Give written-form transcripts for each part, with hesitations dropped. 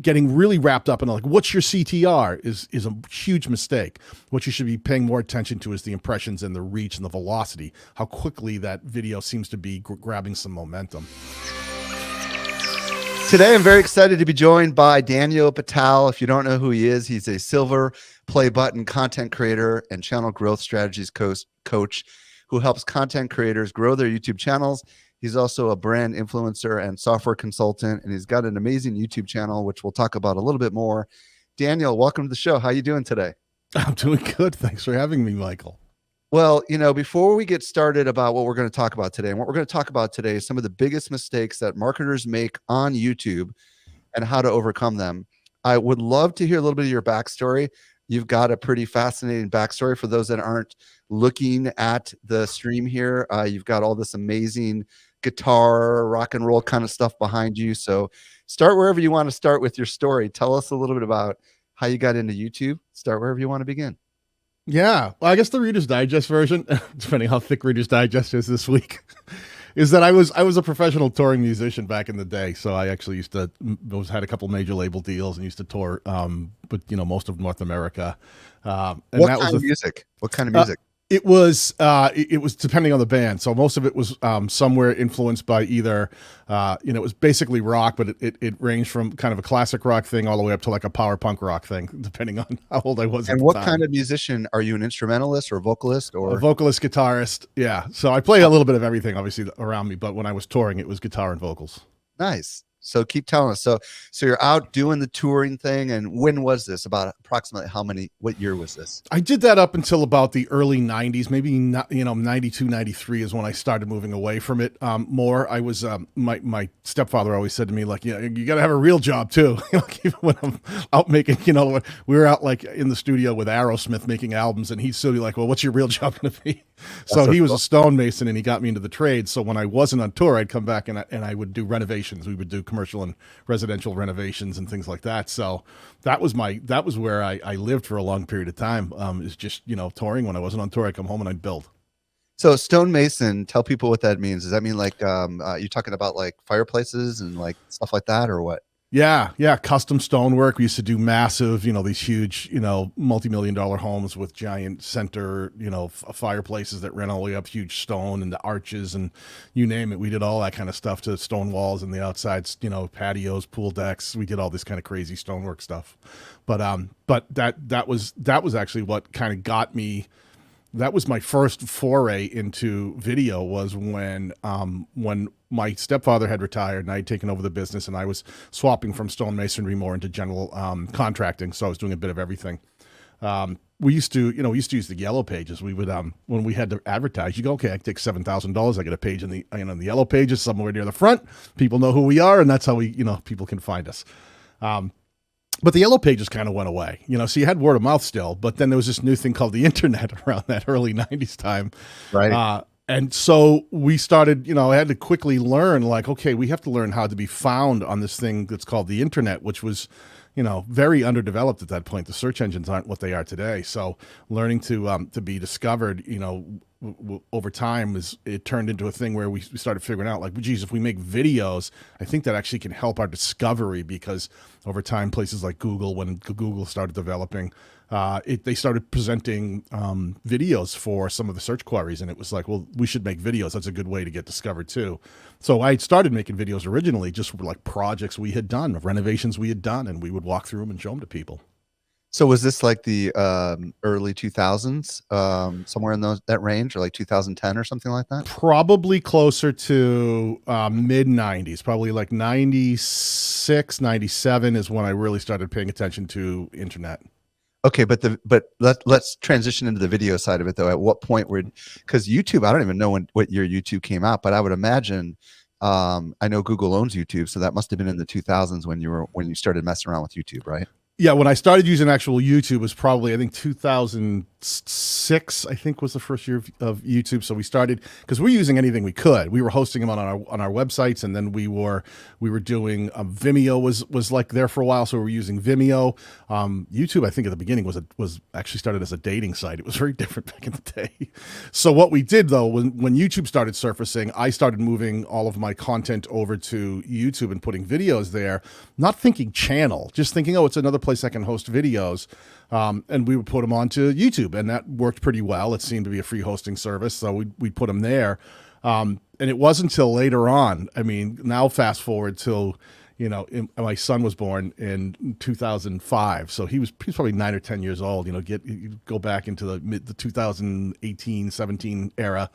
getting really wrapped up in like, what's your CTR is a huge mistake. What you should be paying more attention to is the impressions and the reach and the velocity, how quickly that video seems to be grabbing some momentum. Today, I'm very excited to be joined by Daniel Patel. If you don't know who he is, he's a silver play button content creator and channel growth strategies coach who helps content creators grow their YouTube channels. He's also a brand influencer and software consultant, and he's got an amazing YouTube channel, which we'll talk about a little bit more. Daniel, welcome to the show. How are you doing today? I'm doing good. Thanks for having me, Michael. Well, before we get started about what we're going to talk about today, and what we're going to talk about today is some of the biggest mistakes that marketers make on YouTube and how to overcome them. I would love to hear a little bit of your backstory. You've got a pretty fascinating backstory for those that aren't looking at the stream here. You've got all this amazing guitar, rock and roll kind of stuff behind you. So start wherever you want to start with your story. Tell us a little bit about how you got into YouTube. Start wherever you want to begin. Yeah, well, I guess the Reader's Digest version, depending how thick Reader's Digest is this week, is that I was a professional touring musician back in the day. So I actually had a couple major label deals and used to tour, but most of North America. And what kind of music? What kind of music? It was depending on the band. So most of it was somewhere influenced by either, it was basically rock, but it ranged from kind of a classic rock thing all the way up to like a power punk rock thing, depending on how old I was. And what kind of musician are you? An instrumentalist or a vocalist or a vocalist, guitarist? Yeah. So I play a little bit of everything, obviously, around me. But when I was touring, it was guitar and vocals. Nice. So keep telling us. So you're out doing the touring thing, and when was this? About approximately what year was this? I did that up until about the early 90s, maybe 92, 93 is when I started moving away from it more. I was my stepfather always said to me, like, you got to have a real job too. Even when I'm out making, we were out like in the studio with Aerosmith making albums, and he'd still be like, well, what's your real job going to be? So he was a stonemason, and he got me into the trade. So when I wasn't on tour, I'd come back and I would do renovations. We would do commercial and residential renovations and things like that. So that was where I lived for a long period of time. Is just touring. When I wasn't on tour, I'd come home and I'd build. So stonemason, tell people what that means. Does that mean like you're talking about like fireplaces and like stuff like that, or what? Yeah. Custom stonework. We used to do massive, these huge, multi-million-dollar homes with giant center, fireplaces that ran all the way up, huge stone and the arches and you name it. We did all that kind of stuff to stone walls and the outsides, patios, pool decks. We did all this kind of crazy stonework stuff. But that was actually what kind of got me. That was my first foray into video, was when my stepfather had retired and I had taken over the business, and I was swapping from stonemasonry more into general contracting. So I was doing a bit of everything. We used to use the Yellow Pages. We would when we had to advertise, you go, okay, I take $7,000. I get a page in the the Yellow Pages somewhere near the front. People know who we are, and that's how people can find us. But the Yellow Pages kind of went away, so you had word of mouth still, but then there was this new thing called the internet around that early 90s time. Right. And so we started, I had to quickly learn, like, okay, we have to learn how to be found on this thing that's called the internet, which was, very underdeveloped at that point. The search engines aren't what they are today. So learning to be discovered, over time, it turned into a thing where we started figuring out, like, geez, if we make videos, I think that actually can help our discovery, because over time, places like Google, when Google started developing, they started presenting videos for some of the search queries, and it was like, well, we should make videos. That's a good way to get discovered too. So I started making videos originally just for like projects we had done, renovations we had done, and we would walk through them and show them to people. So was this like the early 2000s, somewhere in that range, or like 2010 or something like that? Probably closer to mid 90s, probably like 96, 97 is when I really started paying attention to internet. Okay, but let's transition into the video side of it though. At what point because YouTube, I don't even know what year YouTube came out, but I would imagine, I know Google owns YouTube, so that must have been in the 2000s when you started messing around with YouTube, right? Yeah, when I started using actual YouTube was probably, I think, 2002, 2006, I think, was the first year of YouTube. So we started because we're using anything we could. We were hosting them on our websites, and then we were doing Vimeo was like there for a while, so we were using Vimeo. YouTube, I think at the beginning was actually started as a dating site. It was very different back in the day. So what we did though, when YouTube started surfacing, I started moving all of my content over to YouTube and putting videos there, not thinking channel, just thinking, oh, it's another place I can host videos. And we would put them onto YouTube, and that worked pretty well. It seemed to be a free hosting service, so we'd put them there. And it wasn't until later on. I mean, now fast forward till, my son was born in 2005, so he was probably 9 or 10 years old. You go back into the 2018, 17 era.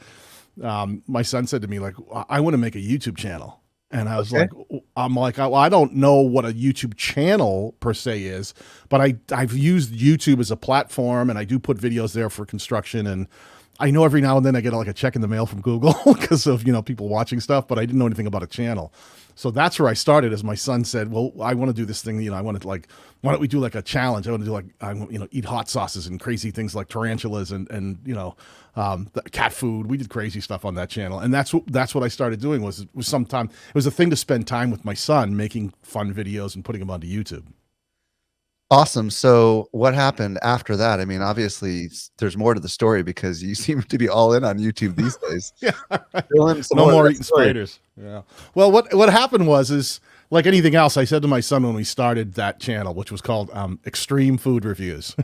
My son said to me, like, I want to make a YouTube channel. And I was like, well, I don't know what a YouTube channel per se is, but I've used YouTube as a platform, and I do put videos there for construction. And I know every now and then I get like a check in the mail from Google because of, people watching stuff, but I didn't know anything about a channel. So that's where I started. As my son said, well, I want to do this thing, I want to why don't we do like a challenge? I want to do eat hot sauces and crazy things like tarantulas and cat food. We did crazy stuff on that channel. And that's what I started doing was it was a thing to spend time with my son, making fun videos and putting them onto YouTube. Awesome. So what happened after that? I mean, obviously there's more to the story because you seem to be all in on YouTube these days. Yeah. No more eating spiders. Yeah. Well, what happened was like anything else, I said to my son when we started that channel, which was called Extreme Food Reviews.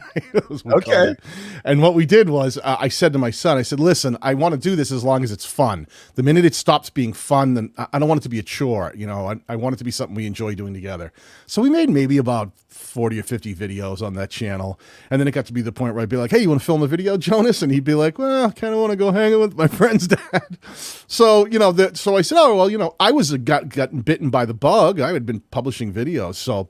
Okay. And what we did was I said to my son, I said, listen, I want to do this as long as it's fun. The minute it stops being fun, then I don't want it to be a chore. I want it to be something we enjoy doing together. So we made maybe about 40 or 50 videos on that channel. And then it got to be the point where I'd be like, hey, you want to film a video, Jonas? And he'd be like, well, I kind of want to go hang with my friend's dad. So, so I said, oh, well, I was gotten bitten by the bug. I had been publishing videos. So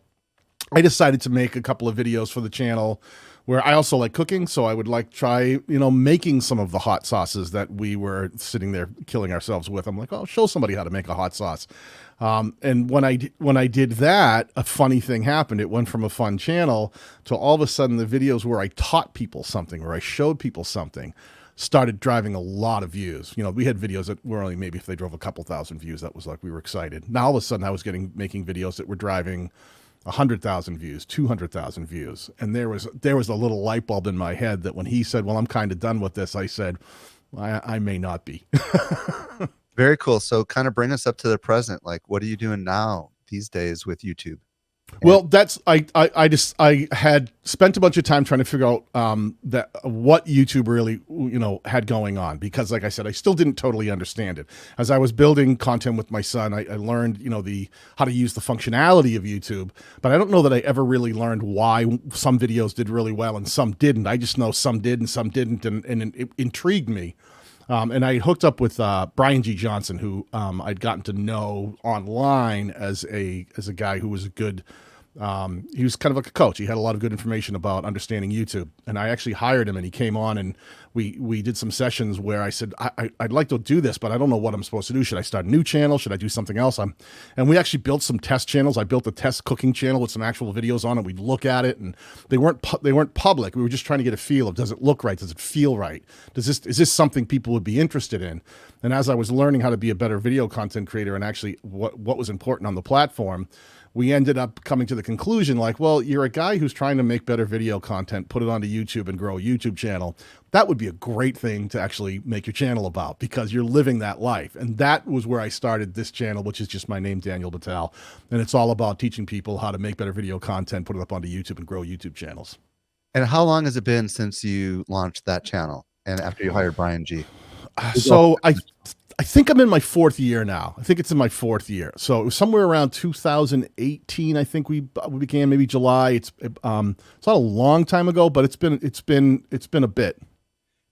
I decided to make a couple of videos for the channel where I also like cooking. So I would try, making some of the hot sauces that we were sitting there killing ourselves with. I'm like, oh, show somebody how to make a hot sauce. And when I did that, a funny thing happened. It went from a fun channel to all of a sudden the videos where I taught people something, where I showed people something, started driving a lot of views. We had videos that were only maybe if they drove a couple thousand views, that was like we were excited. Now all of a sudden I was making videos that were driving 100,000 views, 200,000 views. And there was a little light bulb in my head that when he said, well, I'm kind of done with this, I said, I may not be. Very cool. So kind of bring us up to the present. Like, what are you doing now these days with YouTube? Well, I had spent a bunch of time trying to figure out that what YouTube really had going on, because like I said, I still didn't totally understand it. As I was building content with my son, I learned how to use the functionality of YouTube, but I don't know that I ever really learned why some videos did really well and some didn't. I just know some did and some didn't, and it intrigued me. And I hooked up with Brian G. Johnson, who I'd gotten to know online as a guy who was a good. He was kind of like a coach. He had a lot of good information about understanding YouTube, and I actually hired him, and he came on, and we did some sessions where I said, I'd like to do this, but I don't know what I'm supposed to do. Should I start a new channel? Should I do something else? And we actually built some test channels. I built a test cooking channel with some actual videos on it. We'd look at it, and they weren't public. We were just trying to get a feel of, does it look right? Does it feel right? Is this something people would be interested in? And as I was learning how to be a better video content creator and actually what was important on the platform, we ended up coming to the conclusion, like, well, you're a guy who's trying to make better video content, put it onto YouTube and grow a YouTube channel. That would be a great thing to actually make your channel about, because you're living that life. And that was where I started this channel, which is just my name, Daniel Batal. And it's all about teaching people how to make better video content, put it up onto YouTube and grow YouTube channels. And how long has it been since you launched that channel and after you hired Brian G? So I think I'm in my fourth year now. I think it's in my fourth year. So it was somewhere around 2018. I think we began, maybe July. It's not a long time ago, but it's been a bit.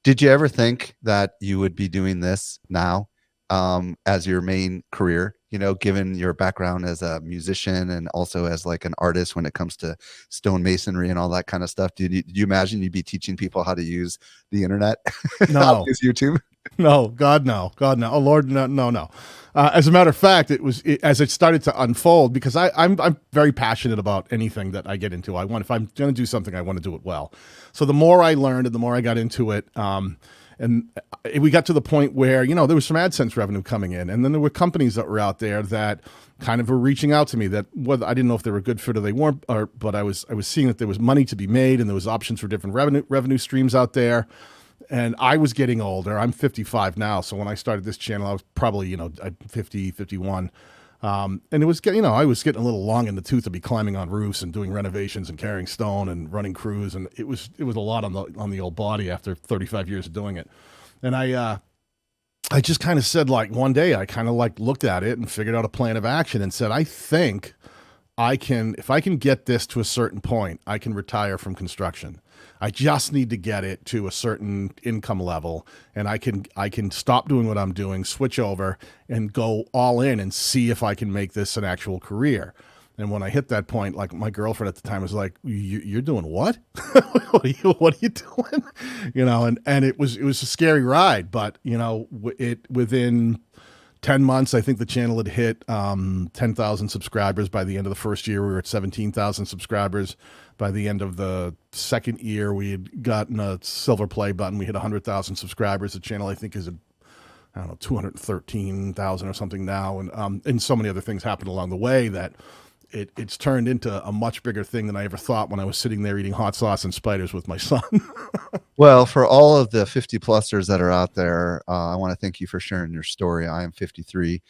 Did you ever think that you would be doing this now as your main career? Given your background as a musician and also as like an artist when it comes to stonemasonry and all that kind of stuff. Did you imagine you'd be teaching people how to use the internet? No. How to use YouTube? No, God, no, God, no. Oh, Lord, no, no, no. As a matter of fact, as it started to unfold, because I'm very passionate about anything that I get into. If I'm going to do something, I want to do it well. So the more I learned and the more I got into it, and we got to the point where there was some AdSense revenue coming in, and then there were companies that were out there that kind of were reaching out to me that whether I didn't know if they were good fit or they weren't, but I was seeing that there was money to be made and there was options for different revenue streams out there. And I was getting older. I'm 55 now. So when I started this channel, I was probably, 50, 51. And it was getting, I was getting a little long in the tooth to be climbing on roofs and doing renovations and carrying stone and running crews. And it was a lot on the old body after 35 years of doing it. And I just kind of said, like, one day I kind of like looked at it and figured out a plan of action and said, I think if I can get this to a certain point, I can retire from construction. I just need to get it to a certain income level, and I can stop doing what I'm doing, switch over, and go all in and see if I can make this an actual career. And when I hit that point, like, my girlfriend at the time was like, "You're doing what? What are you doing?" And it was a scary ride, but within 10 months, I think the channel had hit 10,000 subscribers. By the end of the first year, we were at 17,000 subscribers. By the end of the second year, we had gotten a silver play button. We hit 100,000 subscribers. The channel, I think, is at, I don't know, 213,000 or something now. And so many other things happened along the way that it's turned into a much bigger thing than I ever thought when I was sitting there eating hot sauce and spiders with my son. Well, for all of the 50 plusers that are out there, I want to thank you for sharing your story. I am 53,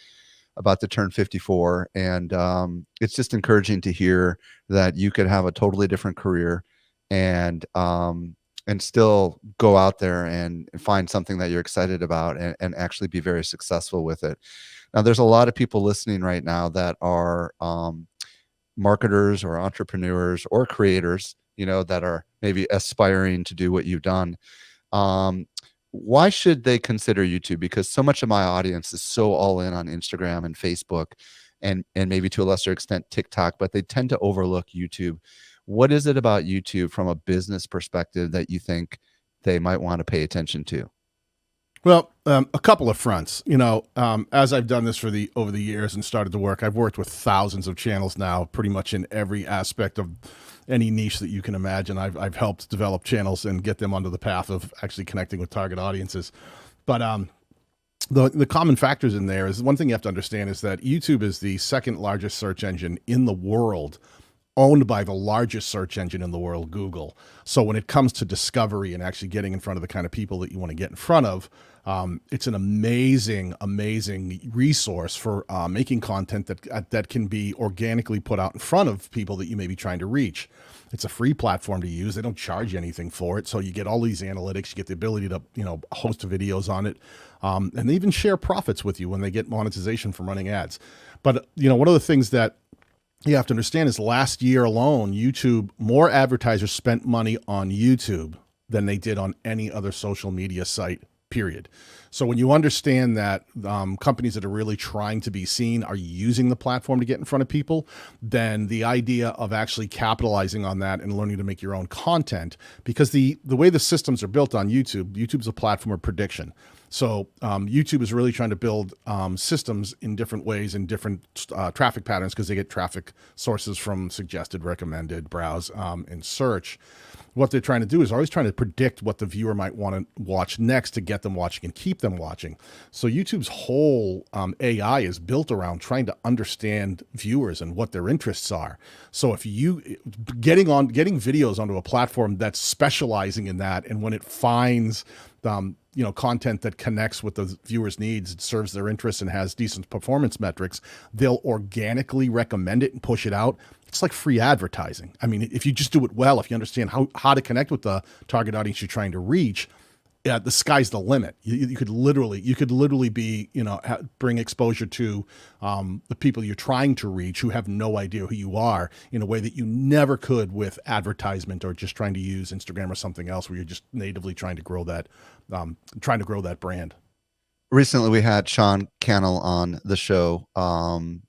about to turn 54, and it's just encouraging to hear that you could have a totally different career and still go out there and find something that you're excited about and actually be very successful with it. Now, there's a lot of people listening right now that are marketers or entrepreneurs or creators, that are maybe aspiring to do what you've done. Why should they consider YouTube? Because so much of my audience is so all in on Instagram and Facebook and maybe to a lesser extent TikTok, but they tend to overlook YouTube. What is it about YouTube from a business perspective that you think they might want to pay attention to? Well, a couple of fronts. As I've done this over the years and started to work, I've worked with thousands of channels now, pretty much in every aspect of any niche that you can imagine. I've helped develop channels and get them onto the path of actually connecting with target audiences. But the common factors in there is, one thing you have to understand is that YouTube is the second largest search engine in the world, owned by the largest search engine in the world, Google. So when it comes to discovery and actually getting in front of the kind of people that you want to get in front of, it's an amazing resource for making content that can be organically put out in front of people that you may be trying to reach. It's a free platform to use. They don't charge you anything for it. So you get all these analytics, you get the ability to, host videos on it. And they even share profits with you when they get monetization from running ads. But, one of the things that you have to understand is, last year alone, more advertisers spent money on YouTube than they did on any other social media site, period. So when you understand that companies that are really trying to be seen are using the platform to get in front of people, then the idea of actually capitalizing on that and learning to make your own content, because the way the systems are built on YouTube's a platform of prediction. So YouTube is really trying to build systems in different ways, in different traffic patterns, because they get traffic sources from suggested, recommended, browse, and search. What they're trying to do is always trying to predict what the viewer might want to watch next to get them watching and keep them watching. So YouTube's whole AI is built around trying to understand viewers and what their interests are. So if getting videos onto a platform that's specializing in that, and when it finds content that connects with the viewer's needs, it serves their interests and has decent performance metrics, they'll organically recommend it and push it out. It's like free advertising. I mean, if you just do it well, if you understand how to connect with the target audience you're trying to reach, the sky's the limit. You could literally be, bring exposure to the people you're trying to reach who have no idea who you are, in a way that you never could with advertisement or just trying to use Instagram or something else where you're just natively trying to grow that brand. Recently, we had Sean Cannell on the show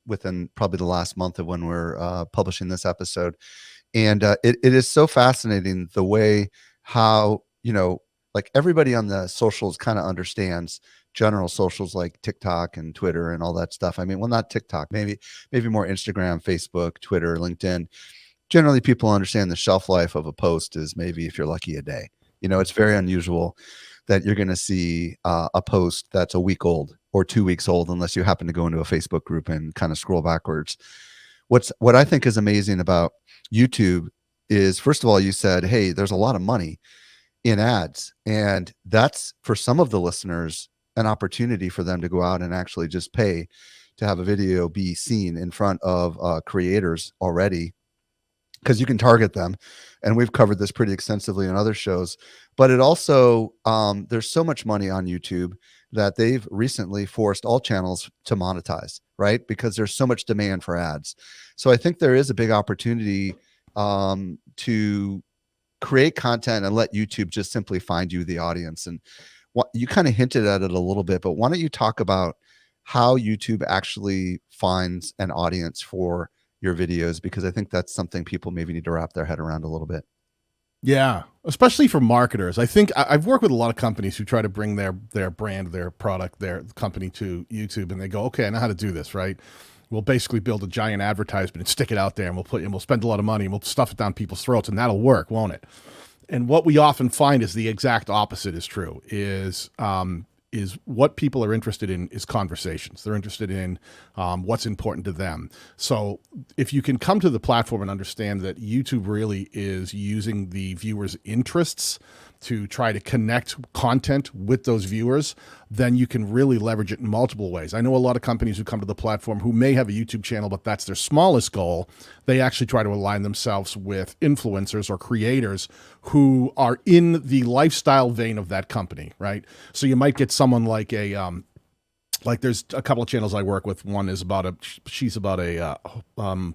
within probably the last month of when we're publishing this episode. And it is so fascinating the way how, like everybody on the socials kind of understands general socials like TikTok and Twitter and all that stuff. I mean, well, not TikTok, maybe more Instagram, Facebook, Twitter, LinkedIn. Generally, people understand the shelf life of a post is maybe, if you're lucky, a day. You know, it's very unusual that you're going to see a post that's a week old or 2 weeks old, unless you happen to go into a Facebook group and kind of scroll backwards. What I think is amazing about YouTube is, first of all, you said, hey, there's a lot of money in ads. And that's, for some of the listeners, an opportunity for them to go out and actually just pay to have a video be seen in front of creators already, because you can target them. And we've covered this pretty extensively in other shows. But it also, there's so much money on YouTube that they've recently forced all channels to monetize, right? Because there's so much demand for ads. So I think there is a big opportunity to create content and let YouTube just simply find you the audience. And what you kind of hinted at it a little bit, but why don't you talk about how YouTube actually finds an audience for your videos? Because I think that's something people maybe need to wrap their head around a little bit. Yeah, especially for marketers. I think I've worked with a lot of companies who try to bring their brand, their product, their company to YouTube, and they go, okay, I know how to do this, right? We'll basically build a giant advertisement and stick it out there, and we'll spend a lot of money and we'll stuff it down people's throats, and that'll work, won't it? And what we often find is the exact opposite is true. Is what people are interested in is conversations. They're interested in what's important to them. So if you can come to the platform and understand that YouTube really is using the viewers' interests to try to connect content with those viewers, then you can really leverage it in multiple ways. I know a lot of companies who come to the platform who may have a YouTube channel, but that's their smallest goal. They actually try to align themselves with influencers or creators who are in the lifestyle vein of that company, right? So you might get someone like like there's a couple of channels I work with. One is she's about a 400,000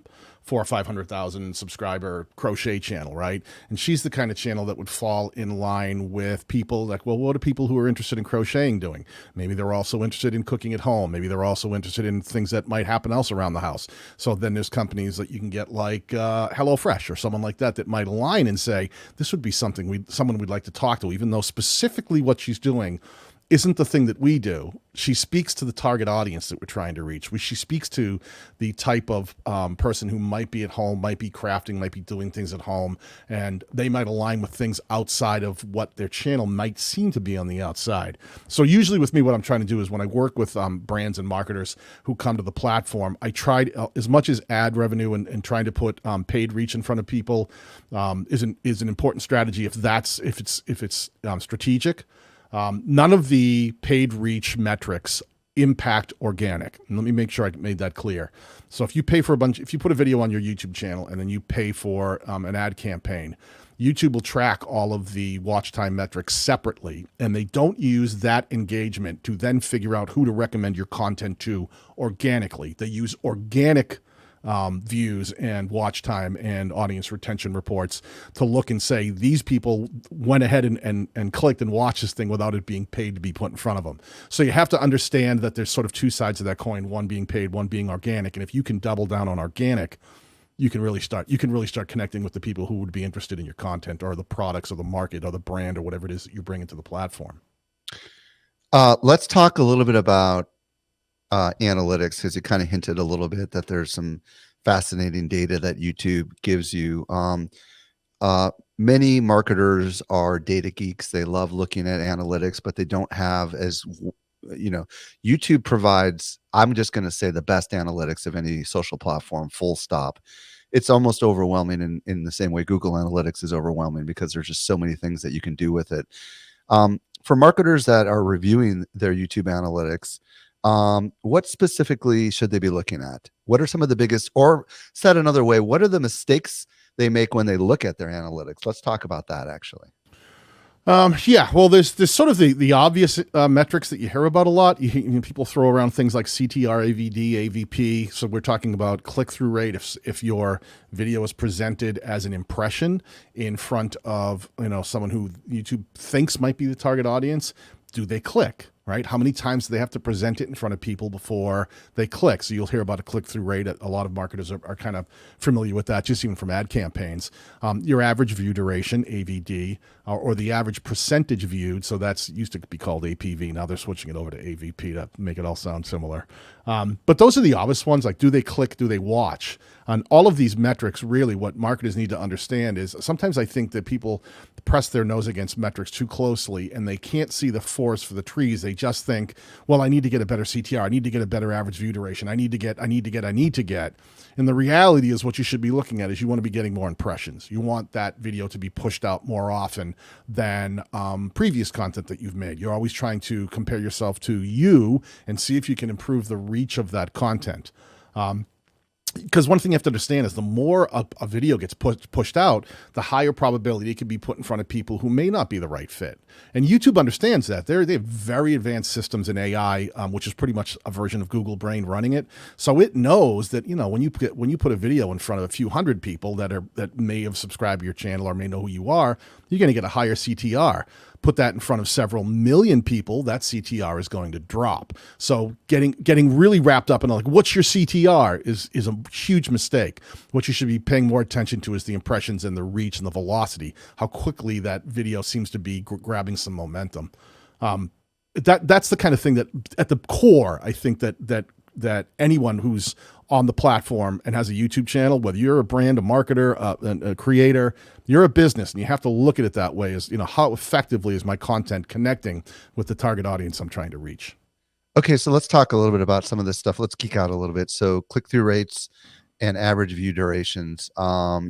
or 500,000 subscriber crochet channel, right? And she's the kind of channel that would fall in line with people like, well, what are people who are interested in crocheting doing? Maybe they're also interested in cooking at home. Maybe they're also interested in things that might happen else around the house. So then there's companies that you can get like HelloFresh or someone like that might align and say, this would be someone we'd like to talk to, even though specifically what she's doing isn't the thing that we do. She speaks to the target audience that we're trying to reach. She speaks to the type of person who might be at home, might be crafting, might be doing things at home, and they might align with things outside of what their channel might seem to be on the outside. So usually with me, what I'm trying to do is when I work with brands and marketers who come to the platform, I try as much as ad revenue and trying to put paid reach in front of people is an important strategy if it's strategic. None of the paid reach metrics impact organic. And let me make sure I made that clear. So if you if you put a video on your YouTube channel and then you pay for an ad campaign, YouTube will track all of the watch time metrics separately, and they don't use that engagement to then figure out who to recommend your content to organically. They use organic views and watch time and audience retention reports to look and say, these people went ahead and clicked and watched this thing without it being paid to be put in front of them. So you have to understand that there's sort of two sides of that coin, one being paid, one being organic. And if you can double down on organic, you can really start connecting with the people who would be interested in your content or the products or the market or the brand or whatever it is that you bring into the platform. Let's talk a little bit about analytics, because you kind of hinted a little bit that there's some fascinating data that YouTube gives you. Many marketers are data geeks. They love looking at analytics, but they don't have YouTube provides, I'm just going to say, the best analytics of any social platform, full stop. It's almost overwhelming in the same way Google Analytics is overwhelming, because there's just so many things that you can do with it. For marketers that are reviewing their YouTube analytics, what specifically should they be looking at? What are some of the biggest, or said another way, what are the mistakes they make when they look at their analytics? Let's talk about that, actually. Yeah, well, there's sort of the obvious metrics that you hear about a lot. People throw around things like CTR, AVD, AVP. So we're talking about click-through rate. If your video is presented as an impression in front of someone who YouTube thinks might be the target audience, do they click? right? How many times do they have to present it in front of people before they click? So you'll hear about a click-through rate. A lot of marketers are kind of familiar with that, just even from ad campaigns. Your average view duration, AVD, or the average percentage viewed. So that's used to be called APV. Now they're switching it over to AVP to make it all sound similar. But those are the obvious ones, like do they click, do they watch? On all of these metrics, really what marketers need to understand is sometimes I think that people press their nose against metrics too closely and they can't see the forest for the trees. They just think, well, I need to get a better CTR. I need to get a better average view duration. I need to get. And the reality is what you should be looking at is you want to be getting more impressions. You want that video to be pushed out more often than previous content that you've made. You're always trying to compare yourself to you and see if you can improve the reach of that content. Because one thing you have to understand is the more a video gets pushed out, the higher probability it can be put in front of people who may not be the right fit. And YouTube understands that. They have very advanced systems in AI, which is pretty much a version of Google Brain running it. So it knows that, you know, when you put a video in front of a few hundred people that may have subscribed to your channel or may know who you are, you're going to get a higher CTR. Put that in front of several million people, that CTR is going to drop. So getting really wrapped up in like, what's your CTR is a huge mistake. What you should be paying more attention to is the impressions and the reach and the velocity, how quickly that video seems to be grabbing some momentum. That's the kind of thing that at the core, I think that anyone who's on the platform and has a YouTube channel, whether you're a brand, a marketer, a creator, you're a business, and you have to look at it that way as, you know, how effectively is my content connecting with the target audience I'm trying to reach? Okay, so let's talk a little bit about some of this stuff. Let's geek out a little bit. So click-through rates and average view durations,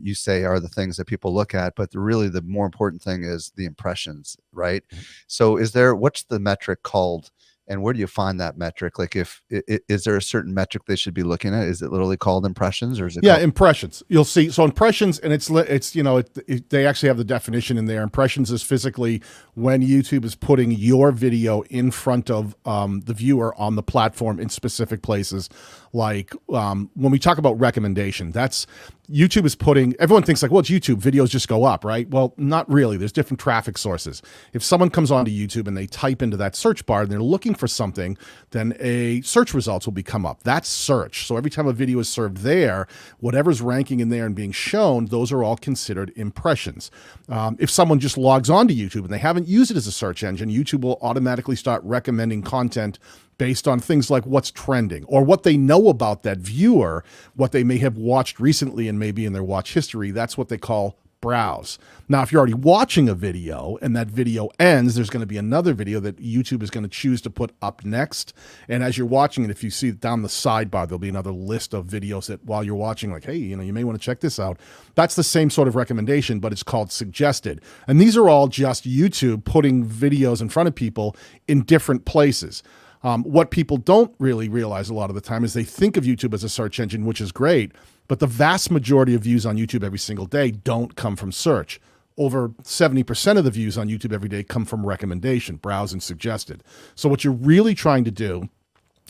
you say are the things that people look at, but really the more important thing is the impressions, right? So what's the metric called? And where do you find that metric? Like, is there a certain metric they should be looking at? Is it literally called impressions, or is it? Yeah, impressions. You'll see. So impressions, and it's you know, they actually have the definition in there. Impressions is physically when YouTube is putting your video in front of the viewer on the platform in specific places. Like when we talk about recommendation, that's YouTube is putting, everyone thinks like, well, it's YouTube, videos just go up, right? Well, not really. There's different traffic sources. If someone comes onto YouTube and they type into that search bar and they're looking for something, then a search results will come up. That's search. So every time a video is served there, whatever's ranking in there and being shown, those are all considered impressions. If someone just logs onto YouTube and they haven't used it as a search engine, YouTube will automatically start recommending content based on things like what's trending or what they know about that viewer, what they may have watched recently and maybe in their watch history. That's what they call browse. Now, if you're already watching a video and that video ends, there's going to be another video that YouTube is going to choose to put up next. And as you're watching it, if you see down the sidebar, there'll be another list of videos that while you're watching, like, hey, you know, you may want to check this out. That's the same sort of recommendation, but it's called suggested. And these are all just YouTube putting videos in front of people in different places. What people don't really realize a lot of the time is they think of YouTube as a search engine, which is great, but the vast majority of views on YouTube every single day don't come from search. Over 70% of the views on YouTube every day come from recommendation, browse, and suggested. So what you're really trying to do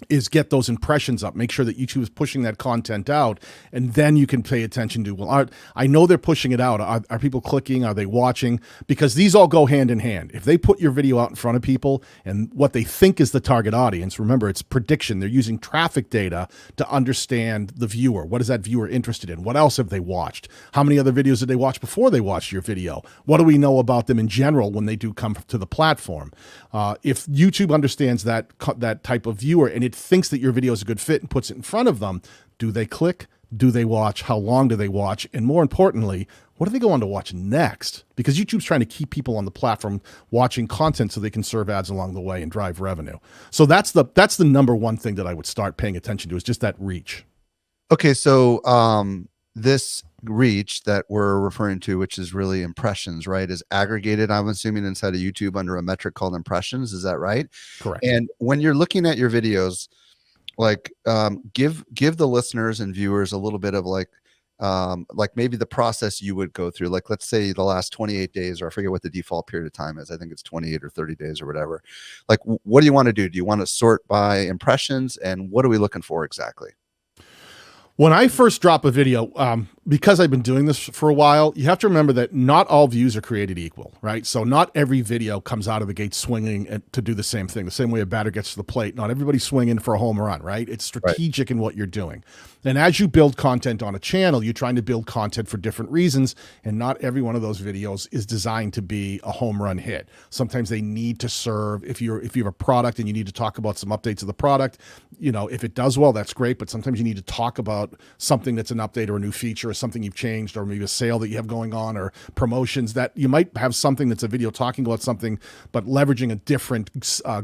is get those impressions up, make sure that YouTube is pushing that content out, and then you can pay attention to, well, I know they're pushing it out. Are people clicking? Are they watching? Because these all go hand in hand. If they put your video out in front of people and what they think is the target audience, remember, it's prediction. They're using traffic data to understand the viewer. What is that viewer interested in? What else have they watched? How many other videos did they watch before they watched your video? What do we know about them in general when they do come to the platform? If YouTube understands that type of viewer and it thinks that your video is a good fit and puts it in front of them, do they click? Do they watch? How long do they watch? And more importantly, what do they go on to watch next? Because YouTube's trying to keep people on the platform watching content so they can serve ads along the way and drive revenue. So that's the number one thing that I would start paying attention to, is just that reach. Okay, so this reach that we're referring to, which is really impressions, right, is aggregated, I'm assuming, inside of YouTube under a metric called impressions. Is that right? Correct. And when you're looking at your videos, like give the listeners and viewers a little bit of like maybe the process you would go through. Like, let's say the last 28 days, or I forget what the default period of time is. I think it's 28 or 30 days or whatever. Like, what do you want to do? Do you want to sort by impressions? And what are we looking for exactly? When I first drop a video, because I've been doing this for a while, you have to remember that not all views are created equal, right? So not every video comes out of the gate swinging to do the same thing. The same way a batter gets to the plate. Not everybody's swinging for a home run, right? It's strategic in what you're doing. And as you build content on a channel, you're trying to build content for different reasons, and not every one of those videos is designed to be a home run hit. Sometimes they need to serve, if you have a product and you need to talk about some updates of the product, if it does well, that's great, but sometimes you need to talk about something that's an update or a new feature or something you've changed, or maybe a sale that you have going on, or promotions that you might have something that's a video talking about something, but leveraging a different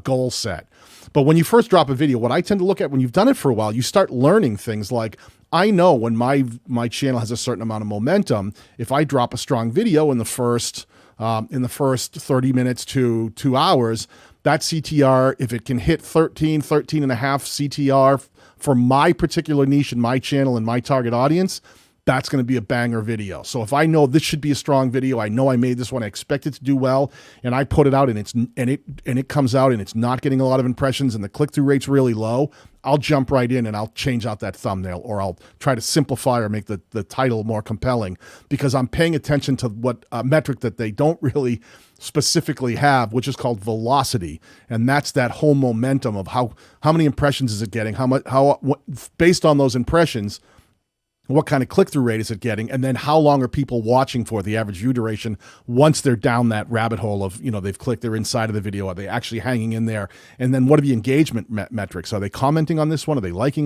goal set. But when you first drop a video, what I tend to look at when you've done it for a while, you start learning things like, I know when my channel has a certain amount of momentum, if I drop a strong video in the first 30 minutes to 2 hours, that CTR, if it can hit 13 and a half CTR for my particular niche and my channel and my target audience, that's going to be a banger video. So if I know this should be a strong video, I know I made this one, I expect it to do well, and I put it out and it comes out and it's not getting a lot of impressions and the click-through rate's really low, I'll jump right in and I'll change out that thumbnail, or I'll try to simplify or make the title more compelling, because I'm paying attention to what metric that they don't really specifically have, which is called velocity. And that's that whole momentum of how many impressions is it getting, based on those impressions, what kind of click-through rate is it getting? And then how long are people watching for, the average view duration, once they're down that rabbit hole of, they've clicked, they're inside of the video. Are they actually hanging in there? And then what are the engagement metrics? Are they commenting on this one? Are they liking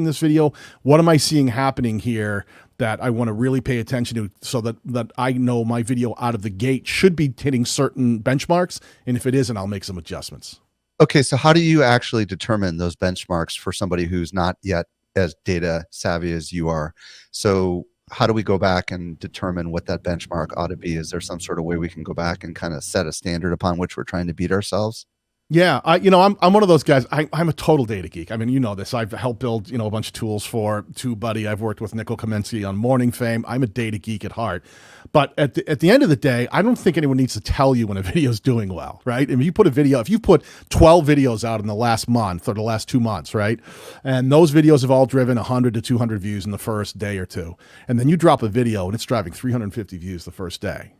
this video? What am I seeing happening here that I want to really pay attention to, so that I know my video out of the gate should be hitting certain benchmarks? And if it isn't, I'll make some adjustments. Okay, so how do you actually determine those benchmarks for somebody who's not yet as data savvy as you are? So how do we go back and determine what that benchmark ought to be? Is there some sort of way we can go back and kind of set a standard upon which we're trying to beat ourselves? Yeah, I'm one of those guys. I'm a total data geek. I mean, you know this. I've helped build, a bunch of tools for TubeBuddy. I've worked with Nicole Kamensky on Morning Fame. I'm a data geek at heart. But at the end of the day, I don't think anyone needs to tell you when a video is doing well, right? I mean, if you put 12 videos out in the last month or the last 2 months, right? And those videos have all driven 100 to 200 views in the first day or two. And then you drop a video and it's driving 350 views the first day.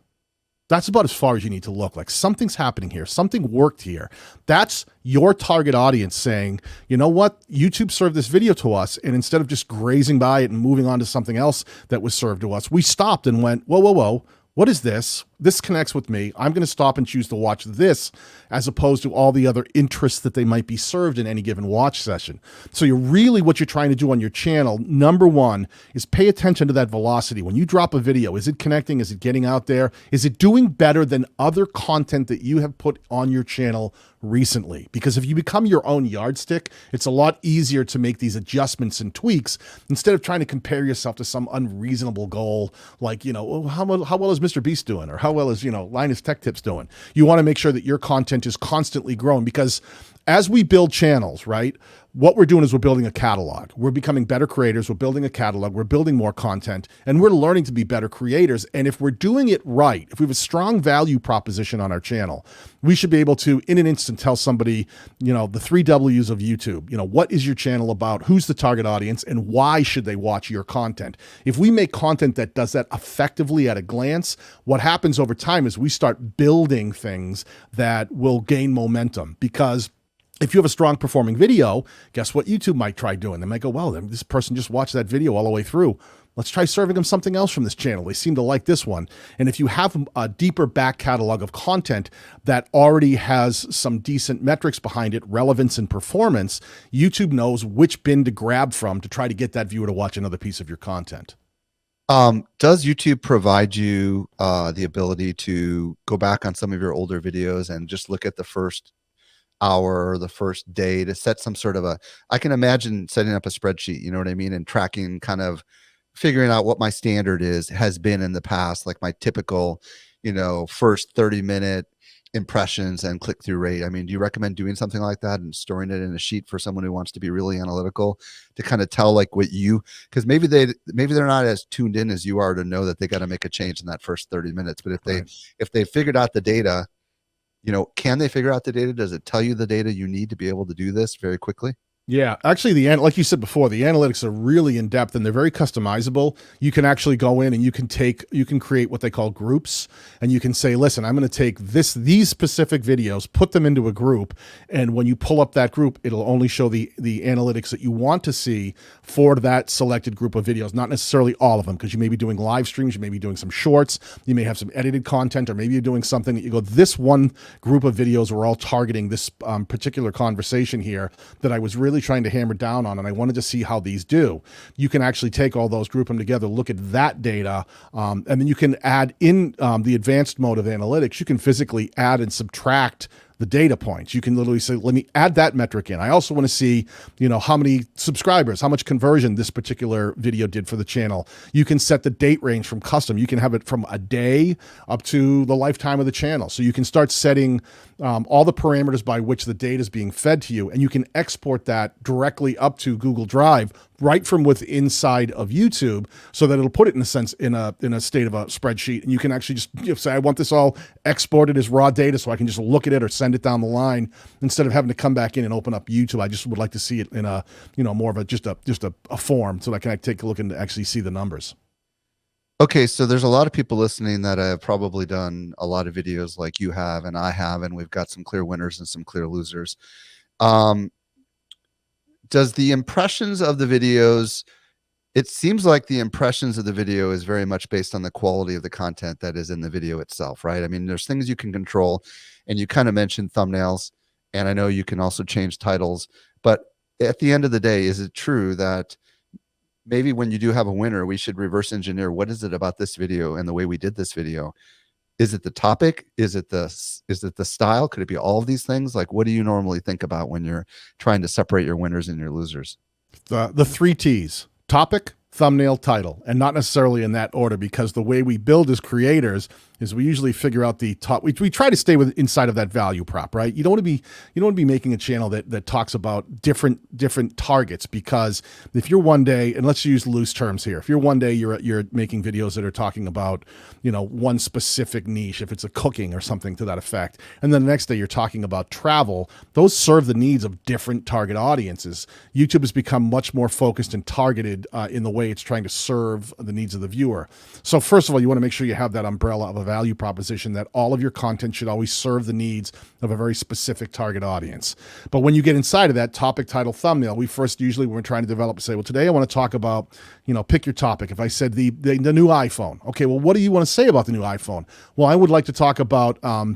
That's about as far as you need to look. Like, something's happening here. Something worked here. That's your target audience saying, you know what? YouTube served this video to us, and instead of just grazing by it and moving on to something else that was served to us, we stopped and went, whoa, whoa, whoa. What is this? This connects with me. I'm going to stop and choose to watch this, as opposed to all the other interests that they might be served in any given watch session. So what you're trying to do on your channel, number one, is pay attention to that velocity. When you drop a video, is it connecting? Is it getting out there? Is it doing better than other content that you have put on your channel recently? Because if you become your own yardstick, it's a lot easier to make these adjustments and tweaks instead of trying to compare yourself to some unreasonable goal, like, how well is Mr. Beast doing, or how well is, Linus Tech Tips doing? You want to make sure that your content is constantly growing, because as we build channels, right, what we're doing is we're building a catalog. We're becoming better creators. We're building a catalog. We're building more content, and we're learning to be better creators. And if we're doing it right, if we have a strong value proposition on our channel, we should be able to, in an instant, tell somebody, the 3 W's of YouTube. What is your channel about? Who's the target audience? And why should they watch your content? If we make content that does that effectively at a glance, what happens over time is we start building things that will gain momentum. Because if you have a strong performing video, guess what YouTube might try doing? They might go, well, this person just watched that video all the way through. Let's try serving them something else from this channel. They seem to like this one. And if you have a deeper back catalog of content that already has some decent metrics behind it, relevance and performance, YouTube knows which bin to grab from to try to get that viewer to watch another piece of your content. Does YouTube provide you the ability to go back on some of your older videos and just look at the first hour or the first day to set some sort of I can imagine setting up a spreadsheet, you know what I mean? And tracking, kind of figuring out what my standard has been in the past, like my typical, first 30-minute impressions and click-through rate. I mean, do you recommend doing something like that and storing it in a sheet for someone who wants to be really analytical to kind of tell because maybe they're not as tuned in as you are to know that they got to make a change in that first 30 minutes. But if they figured out the data, can they figure out the data? Does it tell you the data you need to be able to do this very quickly? Yeah, actually, like you said before, the analytics are really in depth and they're very customizable. You can actually go in and you can create what they call groups, and you can say, listen, I'm going to take these specific videos, put them into a group, and when you pull up that group, it'll only show the analytics that you want to see for that selected group of videos, not necessarily all of them, because you may be doing live streams, you may be doing some shorts, you may have some edited content, or maybe you're doing something that you go, this one group of videos were all targeting this particular conversation here that I was really trying to hammer down on, and I wanted to see how these do. You can actually take all those, group them together, look at that data, and then you can add in the advanced mode of analytics. You can physically add and subtract the data points. You can literally say, let me add that metric in. I also want to see, how many subscribers, how much conversion this particular video did for the channel. You can set the date range from custom. You can have it from a day up to the lifetime of the channel. So you can start setting all the parameters by which the data is being fed to you, and you can export that directly up to Google Drive right from within inside of YouTube, so that it'll put it in a sense in a state of a spreadsheet, and you can actually just say, I want this all exported as raw data so I can just look at it or send it down the line instead of having to come back in and open up YouTube. I just would like to see it in a more of a form so that I can take a look and actually see the numbers. Okay, so there's a lot of people listening that have probably done a lot of videos like you have and I have, and we've got some clear winners and some clear losers. Does the impressions of the videos, it seems like the impressions of the video is very much based on the quality of the content that is in the video itself, right? I mean, there's things you can control, and you kind of mentioned thumbnails, and I know you can also change titles, but at the end of the day, is it true that maybe when you do have a winner, we should reverse engineer what is it about this video and the way we did this video? Is it the topic? Is it the style? Could it be all of these things? Like, what do you normally think about when you're trying to separate your winners and your losers? The 3 T's: topic, thumbnail, title, and not necessarily in that order, because the way we build as creators is we usually figure out the top. We try to stay inside of that value prop, right? You don't want to be making a channel that talks about different targets, because if you're one day, and let's use loose terms here, if you're one day you're making videos that are talking about one specific niche, if it's a cooking or something to that effect, and then the next day you're talking about travel, those serve the needs of different target audiences. YouTube has become much more focused and targeted in the way it's trying to serve the needs of the viewer. So first of all, you want to make sure you have that umbrella of a value proposition, that all of your content should always serve the needs of a very specific target audience. But when you get inside of that topic, title, thumbnail, we first usually, when we're trying to develop, say, well, today I want to talk about, pick your topic. If I said the new iPhone, okay, well, what do you want to say about the new iPhone? Well, I would like to talk about how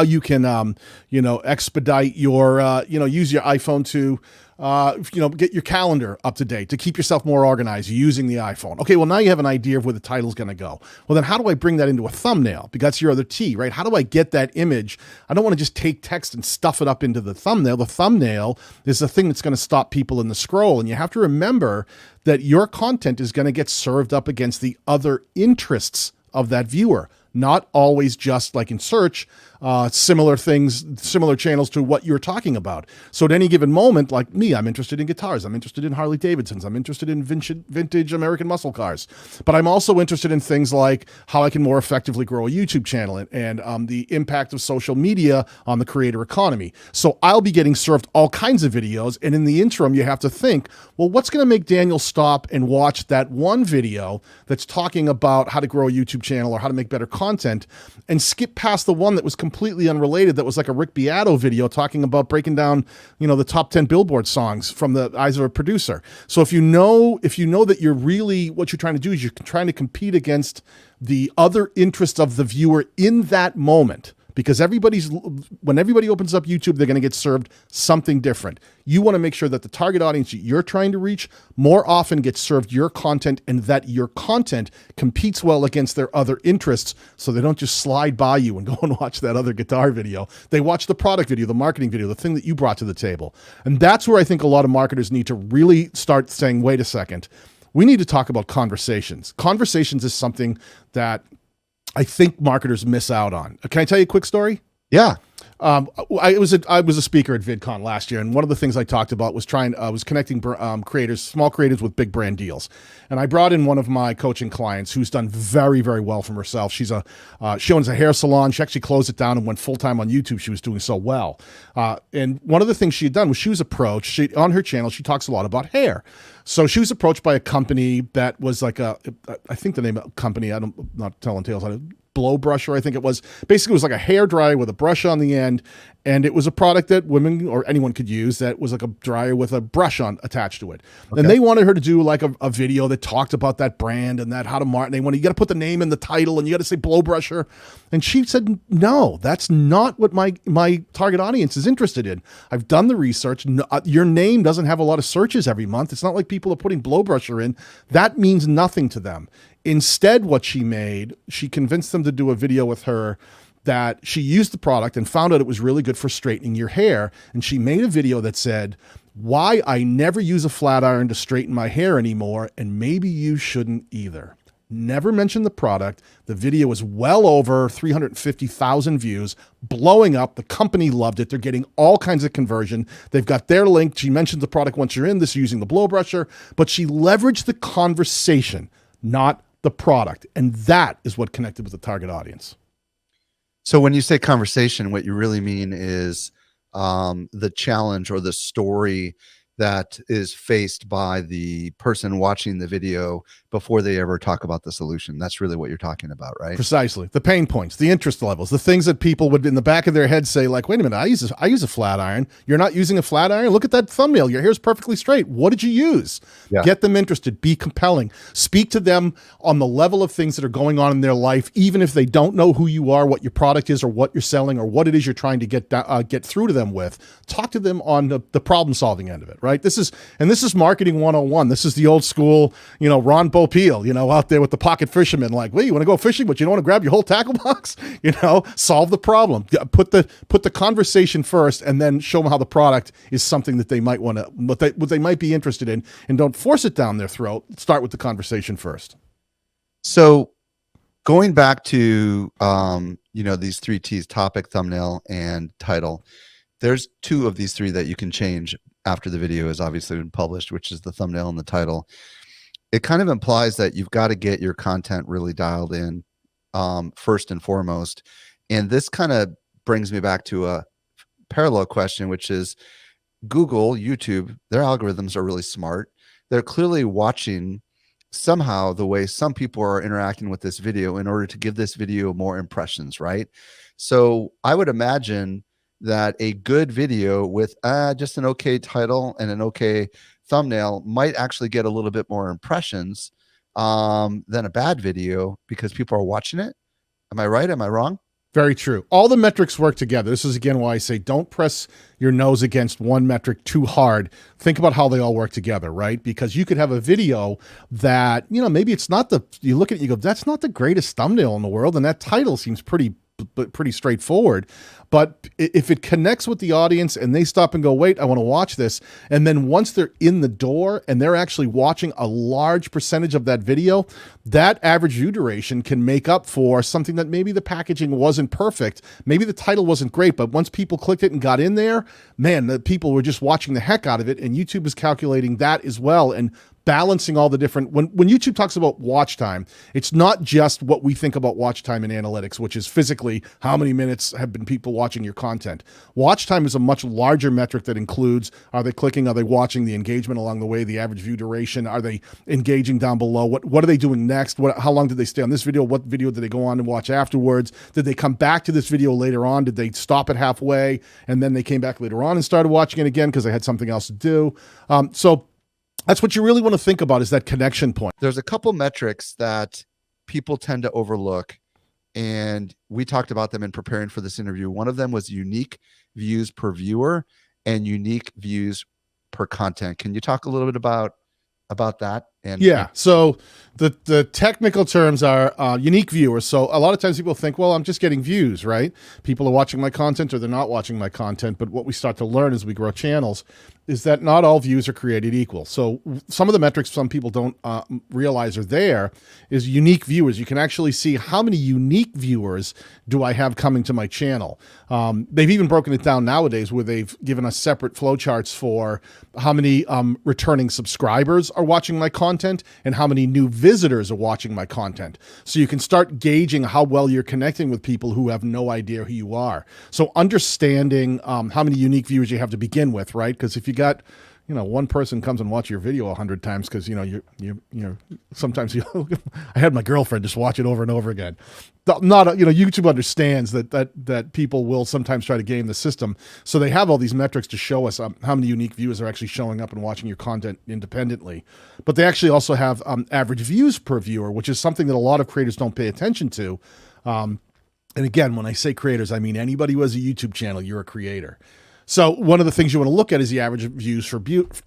you can expedite your use your iPhone to get your calendar up to date, to keep yourself more organized using the iPhone. Okay, well, now you have an idea of where the title's going to go. Well, then how do I bring that into a thumbnail? Because that's your other T, right? How do I get that image? I don't want to just take text and stuff it up into the thumbnail. The thumbnail is the thing that's going to stop people in the scroll. And you have to remember that your content is going to get served up against the other interests of that viewer. Not always just like in search, similar channels to what you're talking about. So at any given moment, like me, I'm interested in guitars. I'm interested in Harley Davidsons. I'm interested in vintage American muscle cars. But I'm also interested in things like how I can more effectively grow a YouTube channel and the impact of social media on the creator economy. So I'll be getting served all kinds of videos. And in the interim, you have to think, well, what's going to make Daniel stop and watch that one video that's talking about how to grow a YouTube channel or how to make better content, and skip past the one that was completely unrelated, that was like a Rick Beato video talking about breaking down, the top 10 Billboard songs from the eyes of a producer. So if you know that you're really, what you're trying to do is you're trying to compete against the other interests of the viewer in that moment, because when everybody opens up YouTube, they're going to get served something different. You want to make sure that the target audience you're trying to reach more often gets served your content, and that your content competes well against their other interests, so they don't just slide by you and go and watch that other guitar video. They watch the product video, the marketing video, the thing that you brought to the table. And that's where I think a lot of marketers need to really start saying, wait a second, we need to talk about conversations. Conversations is something that I think marketers miss out on. Can I tell you a quick story? Yeah. I was a speaker at VidCon last year, and one of the things I talked about was was connecting creators, small creators, with big brand deals. And I brought in one of my coaching clients who's done very, very well for herself. She owns a hair salon. She actually closed it down and went full time on YouTube. She was doing so well. And one of the things she had done was she was approached. On her channel, she talks a lot about hair. So she was approached by a company that was like I think the name of the company, I'm not telling tales, Blow Brusher, I think it was. Basically, it was like a hair dryer with a brush on the end, and it was a product that women or anyone could use that was like a dryer with a brush on attached to it. Okay. And they wanted her to do like a video that talked about that brand and that how to market. You got to put the name in the title and you got to say Blow Brusher. And she said, no, that's not what my target audience is interested in. I've done the research. No, your name doesn't have a lot of searches every month. It's not like people are putting Blow Brusher in. That means nothing to them. Instead, what she convinced them to do a video with her that she used the product and found out it was really good for straightening your hair. And she made a video that said, why I never use a flat iron to straighten my hair anymore, and maybe you shouldn't either. Never mentioned the product. The video was well over 350,000 views, blowing up. The company loved it. They're getting all kinds of conversion. They've got their link. She mentioned the product once you're in this using the Blow Brusher, but she leveraged the conversation, not the product. And that is what connected with the target audience. So when you say conversation, what you really mean is the challenge or the story that is faced by the person watching the video before they ever talk about the solution. That's really what you're talking about, right? Precisely. The pain points, the interest levels, the things that people would in the back of their head say like, wait a minute, I use a flat iron. You're not using a flat iron? Look at that thumbnail. Your hair's perfectly straight. What did you use? Yeah. Get them interested. Be compelling. Speak to them on the level of things that are going on in their life, even if they don't know who you are, what your product is, or what you're selling, or what it is you're trying to get through to them with. Talk to them on the problem solving end of it, right? This is marketing 101. This is the old school, Ron Popeil, out there with the pocket fisherman, like, well, you want to go fishing, but you don't want to grab your whole tackle box, solve the problem, put the conversation first, and then show them how the product is something that they might want to, what they might be interested in, and don't force it down their throat. Start with the conversation first. So going back to, these 3 T's: topic, thumbnail, and title. There's 2 of these 3 that you can change after the video is obviously been published, which is the thumbnail and the title. It kind of implies that you've got to get your content really dialed in first and foremost. And this kind of brings me back to a parallel question, which is Google, YouTube, their algorithms are really smart. They're clearly watching somehow the way some people are interacting with this video in order to give this video more impressions, right? So I would imagine that a good video with just an okay title and an okay thumbnail might actually get a little bit more impressions than a bad video because people are watching it. Am I right? Am I wrong? Very true. All the metrics work together. This is, again, why I say don't press your nose against one metric too hard. Think about how they all work together, right? Because you could have a video that, maybe it's not you look at it, you go, that's not the greatest thumbnail in the world. And that title seems pretty straightforward. But if it connects with the audience and they stop and go, wait, I want to watch this. And then once they're in the door and they're actually watching a large percentage of that video, that average view duration can make up for something that maybe the packaging wasn't perfect. Maybe the title wasn't great, but once people clicked it and got in there, man, the people were just watching the heck out of it. And YouTube is calculating that as well. And balancing all the different, when YouTube talks about watch time, it's not just what we think about watch time in analytics, which is physically how many minutes have been people watching your content. Watch time is a much larger metric that includes, are they clicking, are they watching, the engagement along the way, the average view duration, are they engaging down below, what are they doing next, how long did they stay on this video, what video did they go on and watch afterwards, did they come back to this video later on, did they stop it halfway, and then they came back later on and started watching it again because they had something else to do. So that's what you really want to think about, is that connection point. There's a couple metrics that people tend to overlook, and we talked about them in preparing for this interview. One of them was unique views per viewer and unique views per content. Can you talk a little bit about that? Yeah. So the technical terms are unique viewers. So a lot of times people think, well, I'm just getting views, right? People are watching my content or they're not watching my content. But what we start to learn as we grow channels is that not all views are created equal. So some of the metrics some people don't realize are there is unique viewers. You can actually see how many unique viewers do I have coming to my channel. They've even broken it down nowadays where they've given us separate flowcharts for how many returning subscribers are watching my content and how many new visitors are watching my content. So you can start gauging how well you're connecting with people who have no idea who you are. So understanding how many unique viewers you have to begin with, right? Because if you got, one person comes and watch your video 100 times because, you sometimes I had my girlfriend just watch it over and over again. YouTube understands that people will sometimes try to game the system. So they have all these metrics to show us how many unique viewers are actually showing up and watching your content independently. But they actually also have average views per viewer, which is something that a lot of creators don't pay attention to. And again, when I say creators, I mean anybody who has a YouTube channel, you're a creator. So one of the things you want to look at is the average views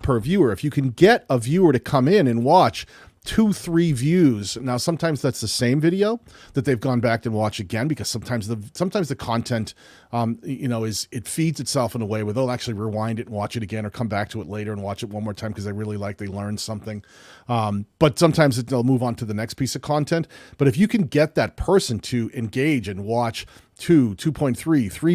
per viewer. If you can get a viewer to come in and watch 2-3 views, now sometimes that's the same video that they've gone back and watched again, because sometimes the content it feeds itself in a way where they'll actually rewind it and watch it again, or come back to it later and watch it one more time because they learned something. But sometimes they'll move on to the next piece of content. But if you can get that person to engage and watch 2.3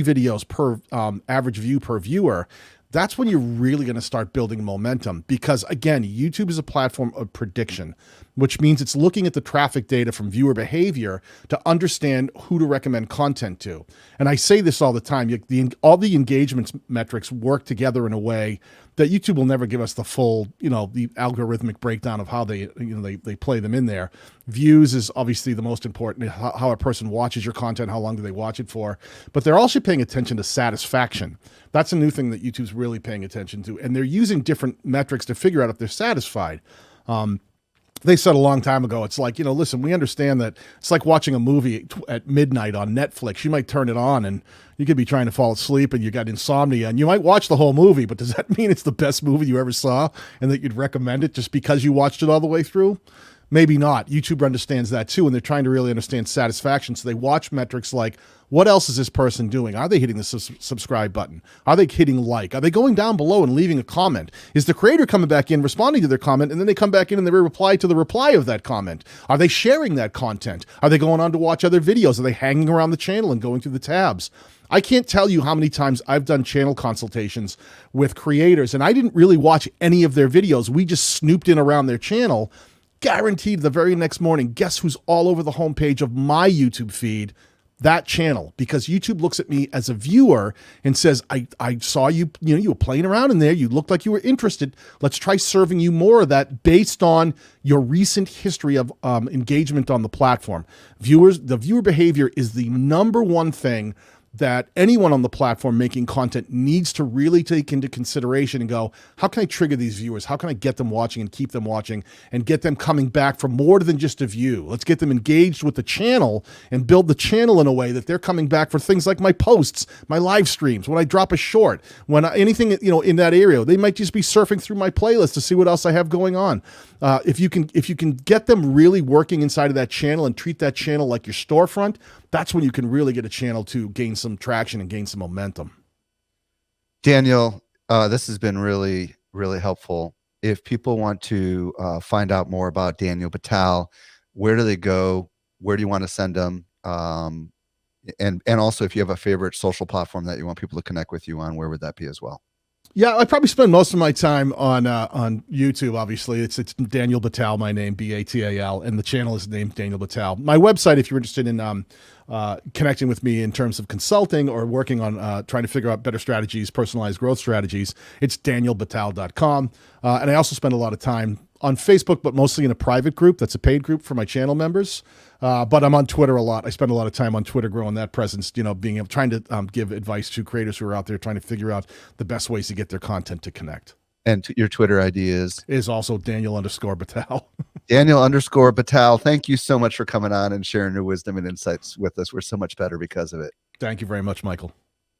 videos per average view per viewer, that's when you're really going to start building momentum. Because again, YouTube is a platform of prediction, which means it's looking at the traffic data from viewer behavior to understand who to recommend content to. And I say this all the time, all the engagement metrics work together in a way that YouTube will never give us the full, the algorithmic breakdown of how they play them in there. Views is obviously the most important, how a person watches your content, how long do they watch it for. But they're also paying attention to satisfaction. That's a new thing that YouTube's really paying attention to. And they're using different metrics to figure out if they're satisfied. They said a long time ago, it's like, listen, we understand that it's like watching a movie at midnight on Netflix. You might turn it on and you could be trying to fall asleep and you got insomnia and you might watch the whole movie, but does that mean it's the best movie you ever saw and that you'd recommend it just because you watched it all the way through? Maybe not. YouTube understands that too, and they're trying to really understand satisfaction. So they watch metrics like, what else is this person doing? Are they hitting the subscribe button? Are they hitting like? Are they going down below and leaving a comment? Is the creator coming back in, responding to their comment, and then they come back in and they reply to the reply of that comment? Are they sharing that content? Are they going on to watch other videos? Are they hanging around the channel and going through the tabs? I can't tell you how many times I've done channel consultations with creators, and I didn't really watch any of their videos. We just snooped in around their channel. Guaranteed the very next morning, guess who's all over the homepage of my YouTube feed? That channel, because YouTube looks at me as a viewer and says, I saw you, you were playing around in there. You looked like you were interested. Let's try serving you more of that based on your recent history of engagement on the platform. The viewer behavior is the number one thing that anyone on the platform making content needs to really take into consideration and go, how can I trigger these viewers? How can I get them watching and keep them watching and get them coming back for more than just a view? Let's get them engaged with the channel and build the channel in a way that they're coming back for things like my posts, my live streams, when I drop a short, when anything, in that area. They might just be surfing through my playlist to see what else I have going on. If you can get them really working inside of that channel and treat that channel like your storefront, that's when you can really get a channel to gain some traction and gain some momentum. Daniel, this has been really, really helpful. If people want to find out more about Daniel Batal, where do they go? Where do you want to send them? And also, if you have a favorite social platform that you want people to connect with you on, where would that be as well? Yeah, I probably spend most of my time on YouTube. Obviously, it's Daniel Batal, my name, Batal, and the channel is named Daniel Batal. My website, if you're interested in connecting with me in terms of consulting or working on trying to figure out better strategies, personalized growth strategies, it's danielbatal.com. And I also spend a lot of time on Facebook, but mostly in a private group. That's a paid group for my channel members. But I'm on Twitter a lot. I spend a lot of time on Twitter growing that presence, trying to give advice to creators who are out there trying to figure out the best ways to get their content to connect. And your Twitter ID is also Daniel_Batal. Daniel_Batal. Thank you so much for coming on and sharing your wisdom and insights with us. We're so much better because of it. Thank you very much, Michael.